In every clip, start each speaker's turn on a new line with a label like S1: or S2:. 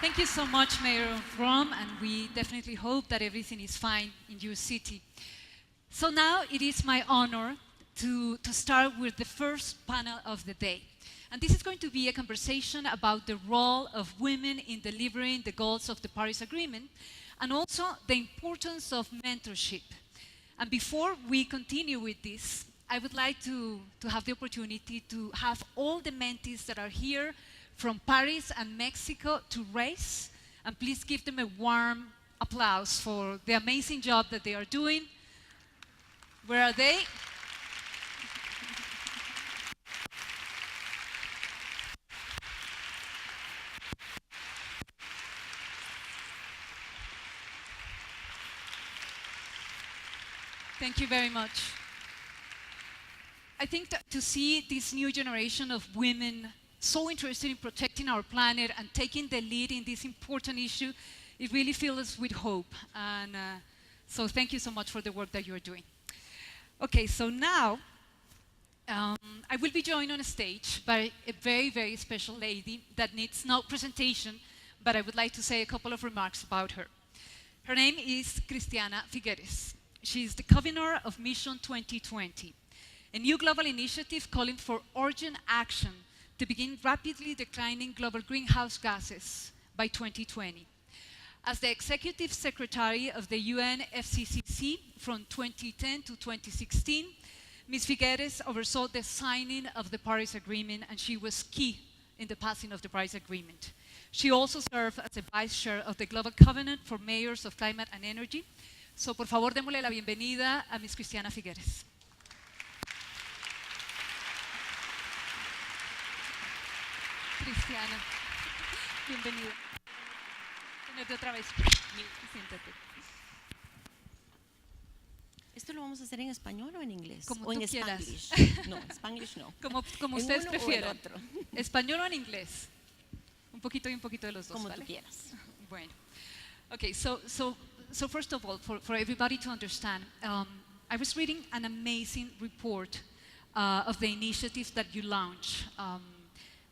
S1: Thank you so much, Mayor of Rome, and we definitely hope that everything is fine in your city. So now it is my honor to start with the first panel of the day. And this is going to be a conversation about the role of women in delivering the goals of the Paris Agreement, and also the importance of mentorship. And before we continue with this, I would like to have the opportunity to have all the mentees that are here from Paris and Mexico to raise, and please give them a warm applause for the amazing job that they are doing. Where are they? Thank you very much. I think that to see this new generation of women so interested in protecting our planet and taking the lead in this important issue, it really fills us with hope. And so thank you so much for the work that you're doing. Okay, so now I will be joined on a stage by a very, very special lady that needs no presentation, but I would like to say a couple of remarks about her. Her name is Christiana Figueres. She is the Convenor of Mission 2020, a new global initiative calling for urgent action to begin rapidly declining global greenhouse gases by 2020. As the Executive Secretary of the UNFCCC from 2010 to 2016, Ms. Figueres oversaw the signing of the Paris Agreement, and she was key in the passing of the Paris Agreement. She also served as the Vice Chair of the Global Covenant for Mayors of Climate and Energy. So, por favor, démosle la bienvenida a Ms. Christiana Figueres. Christiana, bienvenida. Ponete otra vez. Siéntate.
S2: ¿Esto lo vamos a hacer en español o en inglés?
S1: Como
S2: ¿O
S1: tú
S2: en
S1: quieras.
S2: Spanglish? No, Spanglish no.
S1: Como
S2: ¿En
S1: ustedes
S2: uno o en
S1: prefieran.
S2: otro?
S1: ¿Español o en inglés? Un poquito y un poquito de los dos,
S2: Como
S1: ¿vale?
S2: tú quieras.
S1: Bueno. Okay, so first of all, for everybody to understand, I was reading an amazing report of the initiative that you launched.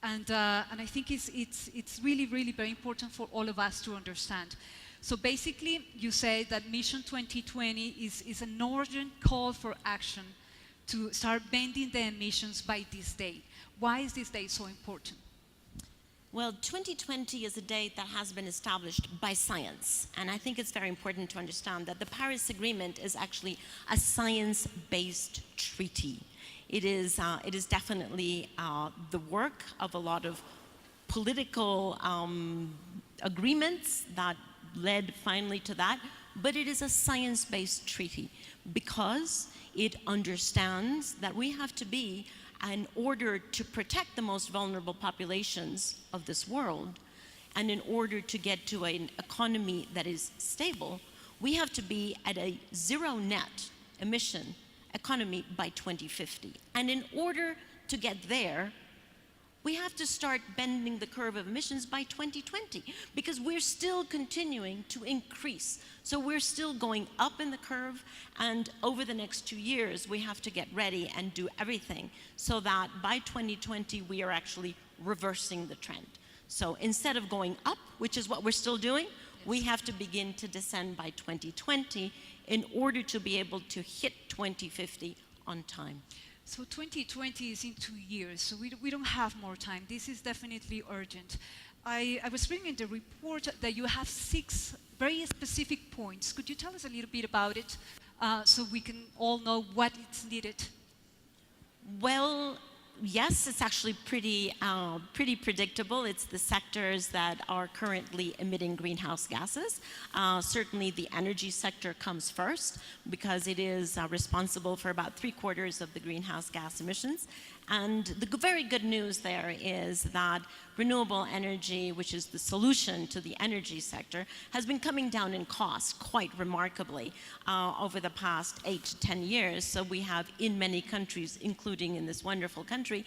S1: And I think it's really, really very important for all of us to understand. So basically, you say that Mission 2020 is an urgent call for action to start bending the emissions by this day. Why is this day so important?
S2: Well, 2020 is a date that has been established by science. And I think it's very important to understand that the Paris Agreement is actually a science-based treaty. It is definitely the work of a lot of political agreements that led finally to that, but it is a science-based treaty because it understands that we have to be, in order to protect the most vulnerable populations of this world, and in order to get to an economy that is stable, we have to be at a zero net emission economy by 2050. And in order to get there, we have to start bending the curve of emissions by 2020 because we're still continuing to increase. So we're still going up in the curve, and over the next 2 years, we have to get ready and do everything so that by 2020, we are actually reversing the trend. So instead of going up, which is what we're still doing, we have to begin to descend by 2020 in order to be able to hit 2050 on time.
S1: So 2020 is in 2 years, so we don't have more time. This is definitely urgent. I was reading in the report that you have 6 very specific points. Could you tell us a little bit about it so we can all know what is needed?
S2: Well, yes, it's actually pretty predictable. It's the sectors that are currently emitting greenhouse gases. Certainly the energy sector comes first because it is responsible for about 3/4 of the greenhouse gas emissions. And the very good news there is that renewable energy, which is the solution to the energy sector, has been coming down in cost quite remarkably over the past 8 to 10 years. So we have in many countries, including in this wonderful country,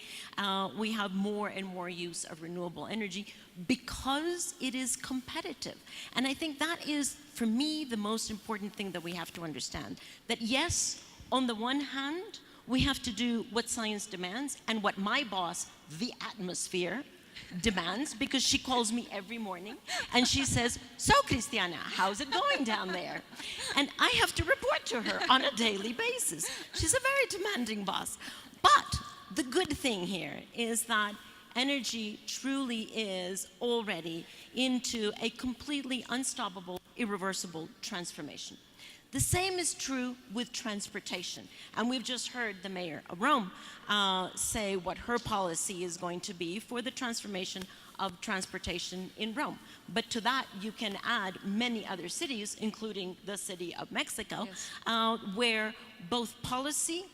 S2: we have more and more use of renewable energy because it is competitive. And I think that is, for me, the most important thing that we have to understand. That yes, on the one hand, we have to do what science demands and what my boss, the atmosphere, demands, because she calls me every morning and she says, "So, Christiana, how's it going down there?" And I have to report to her on a daily basis. She's a very demanding boss. But the good thing here is that energy truly is already into a completely unstoppable, irreversible transformation. The same is true with transportation. And we've just heard the mayor of Rome say what her policy is going to be for the transformation of transportation in Rome. But to that, you can add many other cities, including the city of Mexico,
S1: Yes.
S2: where both policy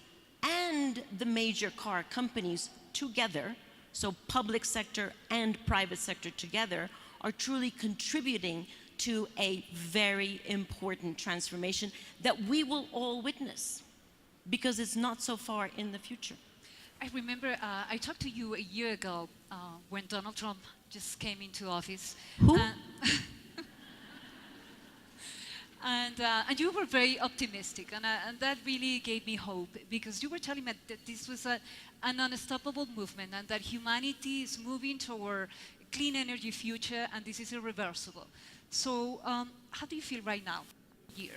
S2: and the major car companies together, so public sector and private sector together, are truly contributing to a very important transformation that we will all witness, because it's not so far in the future.
S1: I remember I talked to you a year ago when Donald Trump just came into office.
S2: Who?
S1: And you were very optimistic, and that really gave me hope, because you were telling me that this was an unstoppable movement, and that humanity is moving toward a clean energy future, and this is irreversible. So how do you feel right now, year?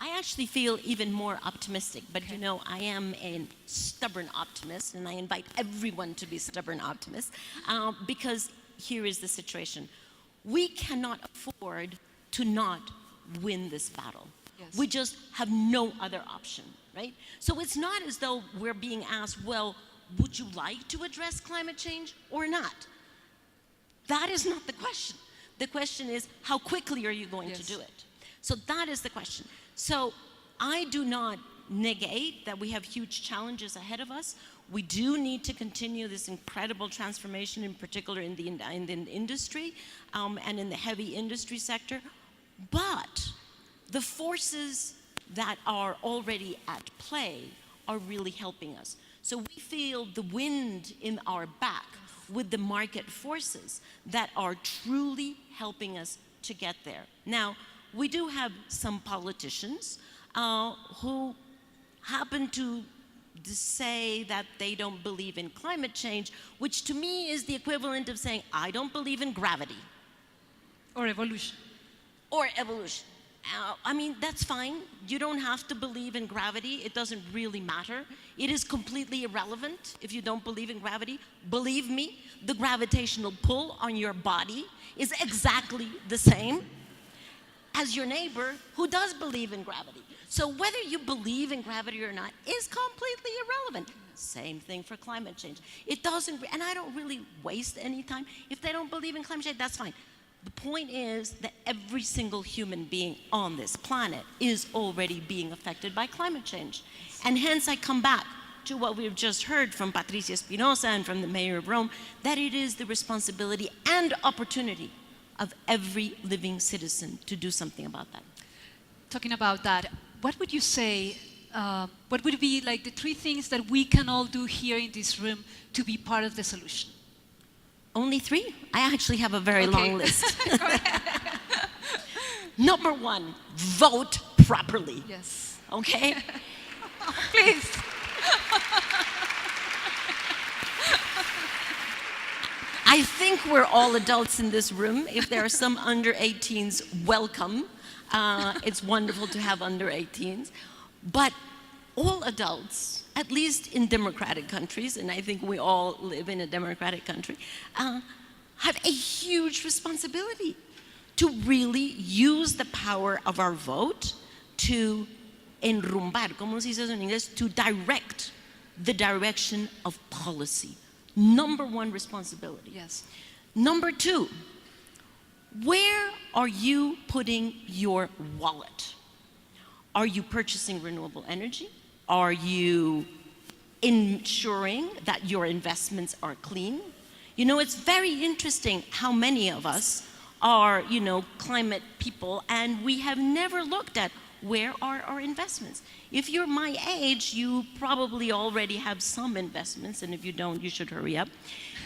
S2: I actually feel even more optimistic, but you know, I am a stubborn optimist, and I invite everyone to be stubborn optimists, because here is the situation. We cannot afford to not win this battle.
S1: Yes.
S2: We just have no other option, right? So it's not as though we're being asked, well, would you like to address climate change or not? That is not the question. The question is, how quickly are you going to do it? So that is the question. So I do not negate that we have huge challenges ahead of us. We do need to continue this incredible transformation, in particular in the industry and in the heavy industry sector. But the forces that are already at play are really helping us. So we feel the wind in our back with the market forces that are truly helping us to get there. Now, we do have some politicians who happen to say that they don't believe in climate change, which to me is the equivalent of saying, I don't believe in gravity.
S1: Or evolution.
S2: Or evolution. I mean, that's fine. You don't have to believe in gravity. It doesn't really matter. It is completely irrelevant if you don't believe in gravity. Believe me, the gravitational pull on your body is exactly the same as your neighbor who does believe in gravity. So whether you believe in gravity or not is completely irrelevant. Same thing for climate change. It doesn't, and I don't really waste any time. If they don't believe in climate change, that's fine. The point is that every single human being on this planet is already being affected by climate change. And hence I come back to what we've just heard from Patricia Espinosa and from the mayor of Rome, that it is the responsibility and opportunity of every living citizen to do something about that.
S1: Talking about that, what would you say, what would be like the 3 things that we can all do here in this room to be part of the solution?
S2: Only 3? I actually have a very long list. Number 1, vote properly.
S1: Yes.
S2: Okay?
S1: Please.
S2: I think we're all adults in this room. If there are some under 18s, welcome. It's wonderful to have under 18s. But all adults, at least in democratic countries, and I think we all live in a democratic country, have a huge responsibility to really use the power of our vote to enrumbar, como se dice eso en inglés, to direct the direction of policy. Number 1 responsibility.
S1: Yes.
S2: Number 2, where are you putting your wallet? Are you purchasing renewable energy? Are you ensuring that your investments are clean? You know, it's very interesting how many of us are, you know, climate people, and we have never looked at where are our investments. If you're my age, you probably already have some investments, and if you don't, you should hurry up.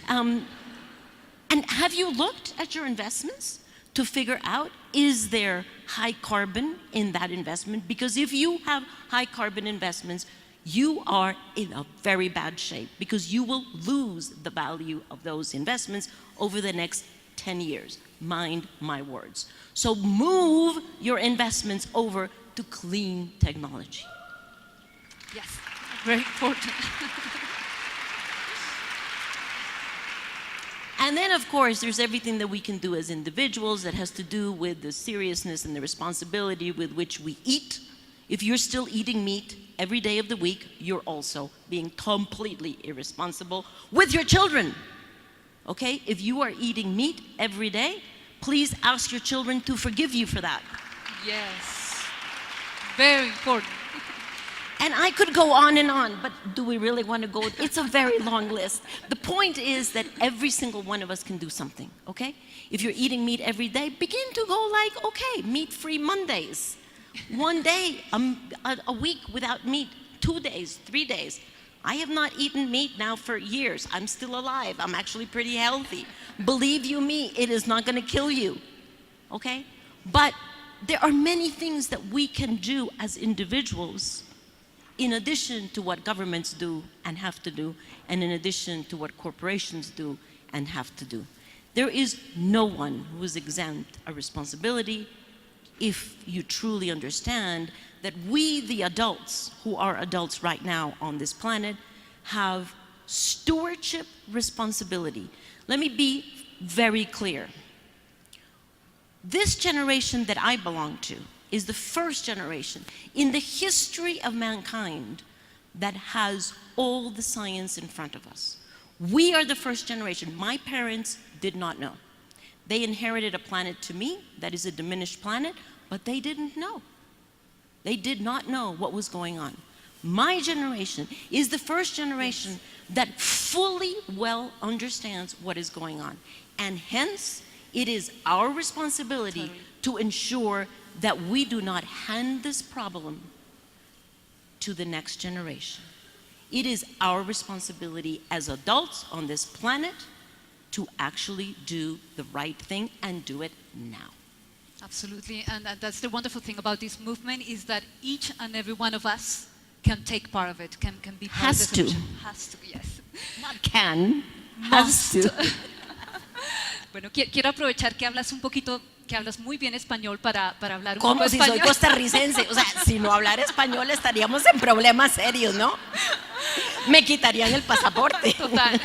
S2: And have you looked at your investments to figure out, is there high carbon in that investment? Because if you have high carbon investments, you are in a very bad shape because you will lose the value of those investments over the next 10 years. Mind my words. So move your investments over to clean technology.
S1: Yes, very important.
S2: And then, of course, there's everything that we can do as individuals that has to do with the seriousness and the responsibility with which we eat. If you're still eating meat every day of the week, you're also being completely irresponsible with your children. Okay? If you are eating meat every day, please ask your children to forgive you for that.
S1: Yes, very important.
S2: And I could go on, but do we really want to go? It's a very long list. The point is that every single one of us can do something, okay? If you're eating meat every day, begin to go like, okay, meat-free Mondays. One day, a week without meat, 2 days, 3 days. I have not eaten meat now for years. I'm still alive. I'm actually pretty healthy. Believe you me, it is not going to kill you, okay? But there are many things that we can do as individuals in addition to what governments do and have to do, and in addition to what corporations do and have to do. There is no one who is exempt of responsibility if you truly understand that we, the adults, who are adults right now on this planet, have stewardship responsibility. Let me be very clear. This generation that I belong to is the first generation in the history of mankind that has all the science in front of us. We are the first generation. My parents did not know. They inherited a planet to me that is a diminished planet, but they didn't know. They did not know what was going on. My generation is the first generation that fully well understands what is going on. And hence, it is our responsibility to ensure that we do not hand this problem to the next generation. It is our responsibility as adults on this planet to actually do the right thing and do it now.
S1: Absolutely, and that's the wonderful thing about this movement is that each and every one of us can take part of it, can be part
S2: Has
S1: of the
S2: to.
S1: solution. Has to, yes.
S2: Not can, has
S1: Must.
S2: to.
S1: Bueno, quiero aprovechar que hablas un poquito, que hablas muy bien español para hablar un
S2: Como
S1: poco
S2: si
S1: español.
S2: soy costarricense. O sea, si no hablara español estaríamos en problemas serios, ¿no? Me quitarían el pasaporte.
S1: Total.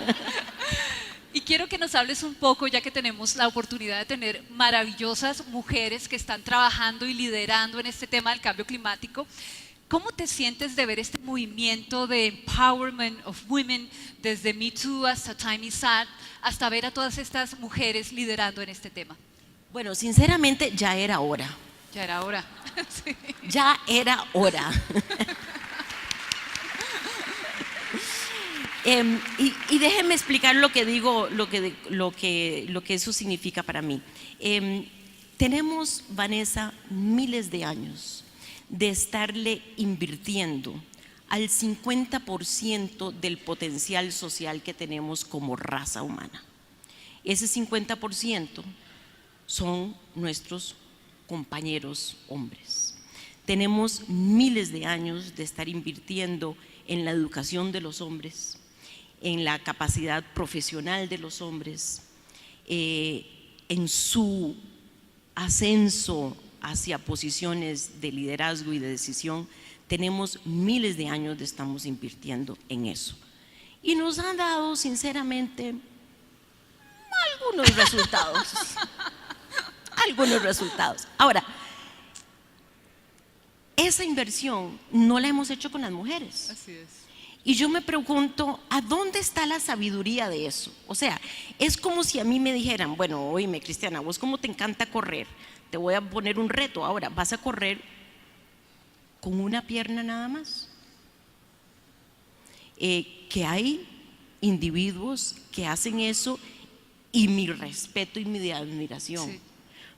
S1: Y quiero que nos hables un poco, ya que tenemos la oportunidad de tener maravillosas mujeres que están trabajando y liderando en este tema del cambio climático. ¿Cómo te sientes de ver este movimiento de empowerment of women desde Me Too hasta Time is Sad, hasta ver a todas estas mujeres liderando en este tema?
S2: Bueno, sinceramente ya era hora.
S1: Ya era hora. Sí.
S2: Ya era hora. Y déjenme explicar lo que digo, lo que eso significa para mí. Tenemos, Vanessa, miles de años de estarle invirtiendo al 50% del potencial social que tenemos como raza humana. Ese 50% son nuestros compañeros hombres. Tenemos miles de años de estar invirtiendo en la educación de los hombres, en la capacidad profesional de los hombres, en su ascenso hacia posiciones de liderazgo y de decisión. Tenemos miles de años de estamos invirtiendo en eso. Y nos han dado, sinceramente, algunos resultados. Algunos resultados. Ahora, esa inversión no la hemos hecho con las mujeres.
S1: Así es.
S2: Y yo me pregunto, ¿a dónde está la sabiduría de eso? O sea, es como si a mí me dijeran, bueno, oíme, Christiana, vos como te encanta correr, te voy a poner un reto ahora, vas a correr con una pierna nada más. Que hay individuos que hacen eso y mi respeto y mi admiración. Sí.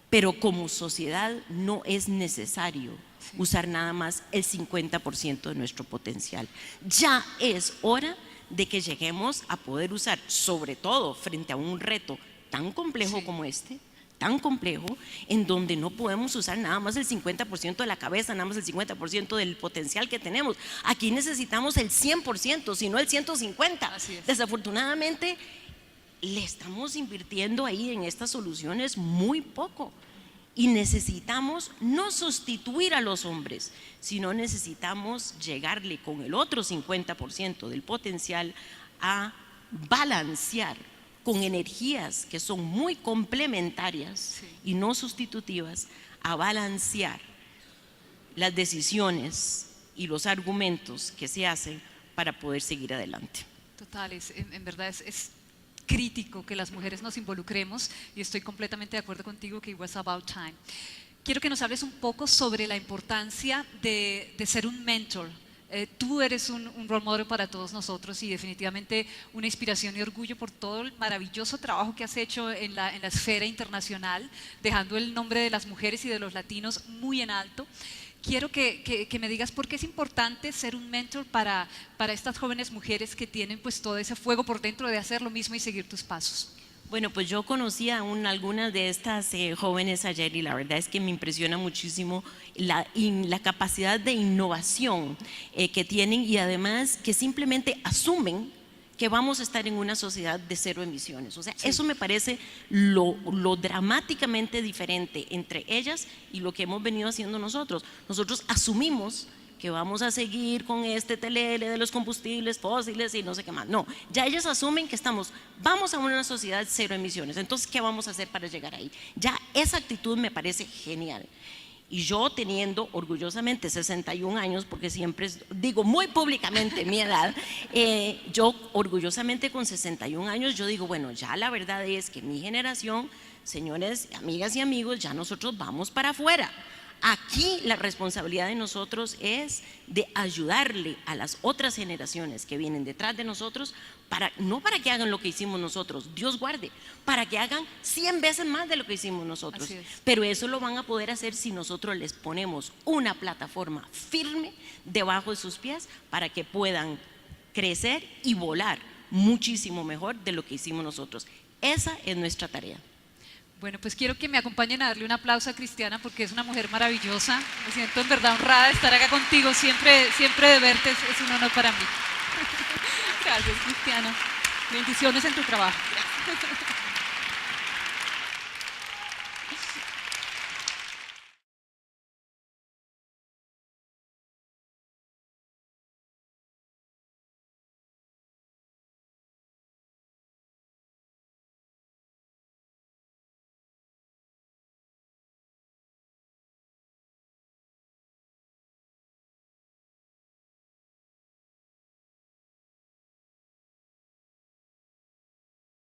S2: Pero como sociedad no es necesario usar nada más el 50% de nuestro potencial. Ya es hora de que lleguemos a poder usar, sobre todo frente a un reto tan complejo como este, tan complejo en donde no podemos usar nada más el 50% de la cabeza, nada más el 50% del potencial que tenemos. Aquí necesitamos el 100%, si no el 150%.
S1: Así es.
S2: Desafortunadamente le estamos invirtiendo ahí en estas soluciones muy poco. Y necesitamos no sustituir a los hombres, sino necesitamos llegarle con el otro 50% del potencial a balancear con energías que son muy complementarias y no sustitutivas, a balancear las decisiones y los argumentos que se hacen para poder seguir adelante.
S1: Total, en verdad es crítico que las mujeres nos involucremos y estoy completamente de acuerdo contigo que it was about time. Quiero que nos hables un poco sobre la importancia de ser un mentor. Tú eres un role model para todos nosotros y definitivamente una inspiración y orgullo por todo el maravilloso trabajo que has hecho en la esfera internacional, dejando el nombre de las mujeres y de los latinos muy en alto. Quiero que me digas por qué es importante ser un mentor para estas jóvenes mujeres que tienen pues todo ese fuego por dentro de hacer lo mismo y seguir tus pasos.
S2: Bueno, pues yo conocí a algunas de estas jóvenes ayer y la verdad es que me impresiona muchísimo la capacidad de innovación que tienen y además que simplemente asumen que vamos a estar en una sociedad de cero emisiones. O sea, eso me parece lo dramáticamente diferente entre ellas y lo que hemos venido haciendo nosotros. Nosotros asumimos que vamos a seguir con este telele de los combustibles fósiles y no sé qué más. No, ya ellas asumen que vamos a una sociedad cero emisiones. Entonces, ¿qué vamos a hacer para llegar ahí? Ya esa actitud me parece genial. Y yo teniendo orgullosamente 61 años, porque siempre digo muy públicamente mi edad, yo orgullosamente con 61 años, yo digo, bueno, ya la verdad es que mi generación, señores, amigas y amigos, ya nosotros vamos para afuera. Aquí la responsabilidad de nosotros es de ayudarle a las otras generaciones que vienen detrás de nosotros, no para que hagan lo que hicimos nosotros, Dios guarde, para que hagan 100 veces más de lo que hicimos nosotros. Pero eso lo van a poder hacer si nosotros les ponemos una plataforma firme debajo de sus pies para que puedan crecer y volar muchísimo mejor de lo que hicimos nosotros. Esa es nuestra tarea.
S1: Bueno, pues quiero que me acompañen a darle un aplauso a Christiana porque es una mujer maravillosa. Me siento en verdad honrada de estar acá contigo. Siempre de verte es un honor para mí. Gracias, Christiana. Bendiciones en tu trabajo.